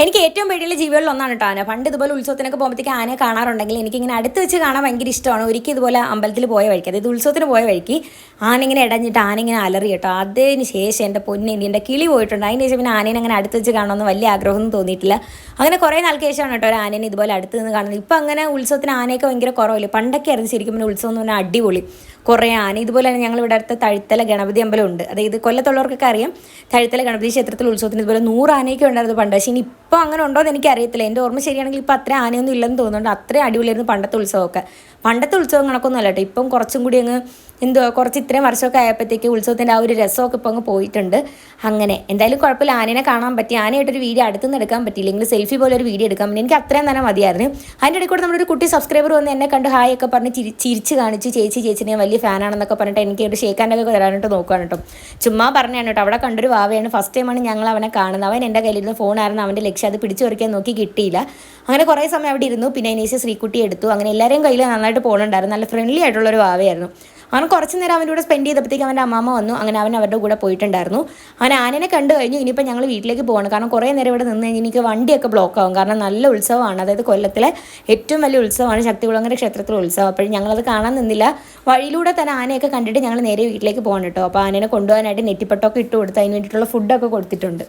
എനിക്ക് ഏറ്റവും പേടിയുള്ള ജീവികളിൽ ഒന്നാണ് കേട്ടോ ആന. പണ്ട് ഇതുപോലെ ഉത്സവത്തിനൊക്കെ പോകുമ്പോഴത്തേക്ക് ആനയെ കാണാറുണ്ടെങ്കിൽ എനിക്കിങ്ങനെ അടുത്ത് വെച്ച് കാണാൻ ഭയങ്കര ഇഷ്ടമാണ്. ഒരിക്കൽ ഇതുപോലെ അമ്പലത്തിൽ പോയ വഴിക്ക്, അതായത് ഉത്സവത്തിന് പോയ വഴിക്ക് ആന ഇങ്ങനെ ഇടഞ്ഞിട്ട് ആന ഇങ്ങനെ അലറി കേട്ടോ. അതിന് ശേഷം എൻ്റെ പൊന്നിന് എൻ്റെ കിളി പോയിട്ടുണ്ട്. അതിന് ശേഷം പിന്നെ ആനേനെ അങ്ങനെ അടുത്ത് വെച്ച് കാണണമെന്ന് വലിയ ആഗ്രഹമൊന്നും തോന്നിയിട്ടില്ല. അങ്ങനെ കുറേ നാൾക്ക് ശേഷമാണ് കേട്ടോ ഒരു ആനേനെ ഇതുപോലെ അടുത്ത് നിന്ന് കാണുന്നത്. ഇപ്പം അങ്ങനെ ഉത്സവത്തിന് ആനയൊക്കെ ഭയങ്കര കുറവില്ല. പണ്ടൊക്കെ ആയിരുന്നു ശരിക്കും പിന്നെ ഉത്സവം എന്ന് പറഞ്ഞാൽ അടിപൊളി. കുറേ ആന ഇതുപോലെ തന്നെ ഞങ്ങൾ ഇവിടെ അടുത്ത് തഴുത്തല ഗണപതി അമ്പലം ഉണ്ട്. അതായത് കൊല്ലത്തുള്ളവർക്കൊക്കെ അറിയാം, തഴുത്തല ഗണപതി ക്ഷേത്രത്തിൽ ഉത്സവത്തിന് ഇതുപോലെ 100 ആനയൊക്കെ ഉണ്ടായിരുന്നു പണ്ട്. പക്ഷേ ഇനി ഇപ്പോൾ അങ്ങനെ ഉണ്ടോ എന്ന് എനിക്കറിയത്തില്ല. എൻ്റെ ഓർമ്മ ശരിയാണെങ്കിൽ ഇപ്പോൾ അത്ര ആനയൊന്നും ഇല്ലെന്ന് തോന്നുന്നുണ്ട്. അത്രയും അടിപൊളിയായിരുന്നു പണ്ടത്തെ ഉത്സവമൊക്കെ. പണ്ടത്തെ ഉത്സവം കണക്കൊന്നും അല്ല കേട്ടോ. ഇപ്പം കുറച്ചും കൂടി അങ്ങ് കുറച്ച് ഇത്രയും വർഷമൊക്കെ ആയപ്പോഴത്തേക്ക് ഉത്സവത്തിൻ്റെ ആ ഒരു രസമൊക്കെ ഇപ്പോൾ അങ്ങ് പോയിട്ടുണ്ട്. അങ്ങനെ എന്തായാലും കുഴപ്പമില്ല, ആനേനെ കാണാൻ പറ്റി. ആനയായിട്ടൊരു വീഡിയോ അടുത്തുനിന്ന് എടുക്കാൻ പറ്റിയില്ലെങ്കിൽ സെൽഫി പോലെ ഒരു വീഡിയോ എടുക്കാൻ പറ്റി. എനിക്ക് അത്രയും തന്നെ മതിയായിരുന്നു. അതിൻ്റെ ഇടയിൽ കൂടെ നമ്മുടെ ഒരു കുട്ടി സബ്സ്ക്രൈബർ വന്ന് എന്നെ കണ്ട് ഹായ് ഒക്കെ പറഞ്ഞ് ചിരിച്ച് കാണിച്ചു. ചേച്ചിനെ വലിയ ഫാനാണെന്നൊക്കെ പറഞ്ഞിട്ട് എനിക്ക് ഒരു ഷേക്കാൻ്റെയൊക്കെ തരാനായിട്ട് നോക്കുകയാണ് കേട്ടോ. ചുമ്മാ പറഞ്ഞാണ് കേട്ടോ. അവിടെ കണ്ടൊരു വാവയാണ്. ഫസ്റ്റ് ടൈമാണ് ഞങ്ങൾ അവനെ കാണുന്നത്. അവൻ എൻ്റെ കയ്യിലിരുന്ന് ഫോണായിരുന്നു അവൻ്റെ ലക്ഷ്യം. അത് പിടിച്ചു പറിക്കാൻ നോക്കി കിട്ടിയില്ല. അങ്ങനെ കുറേ സമയം അവിടെ ഇരുന്നു. പിന്നെ അതിനേശം ശ്രീക്കുട്ടി എടുത്തു. അങ്ങനെ എല്ലാവരെയും കയ്യിൽ നന്നായിട്ട് പോകുന്നുണ്ടായിരുന്നു. നല്ല ഫ്രണ്ട്ലി ആയിട്ടുള്ളൊരു വാവയായിരുന്നു. അവൻ കുറച്ച് നേരം അവൻ്റെ കൂടെ സ്പെൻഡ് ചെയ്തപ്പോഴത്തേക്ക് അവൻ്റെ അമ്മാമ്മ വന്നു. അങ്ങനെ അവൻ അവരുടെ കൂടെ പോയിട്ടുണ്ടായിരുന്നു. അവൻ ആനനെ കണ്ടു കഴിഞ്ഞു. ഇനിയിപ്പോൾ ഞങ്ങൾ വീട്ടിലേക്ക് പോകണം. കാരണം കുറേ നേരം ഇവിടെ നിന്ന് കഴിഞ്ഞാൽ എനിക്ക് വണ്ടിയൊക്കെ ബ്ലോക്ക് ആവും. കാരണം നല്ല ഉത്സവമാണ്. അതായത് കൊല്ലത്തിലെ ഏറ്റവും വലിയ ഉത്സവമാണ് ശക്തികുളങ്ങര ക്ഷേത്രത്തിലെ ഉത്സവം. അപ്പോഴും ഞങ്ങളത് കാണാൻ നിന്നില്ല. വഴിയിലൂടെ തന്നെ ആനയൊക്കെ കണ്ടിട്ട് ഞങ്ങൾ നേരെ വീട്ടിലേക്ക് പോകണം കേട്ടോ. അപ്പോൾ ആനനെ കൊണ്ടുപോകാനായിട്ട് നെറ്റിപ്പട്ടൊക്കെ ഇട്ട് കൊടുത്ത് അതിന് വേണ്ടിയിട്ടുള്ള ഫുഡൊക്കെ കൊടുത്തിട്ടുണ്ട്.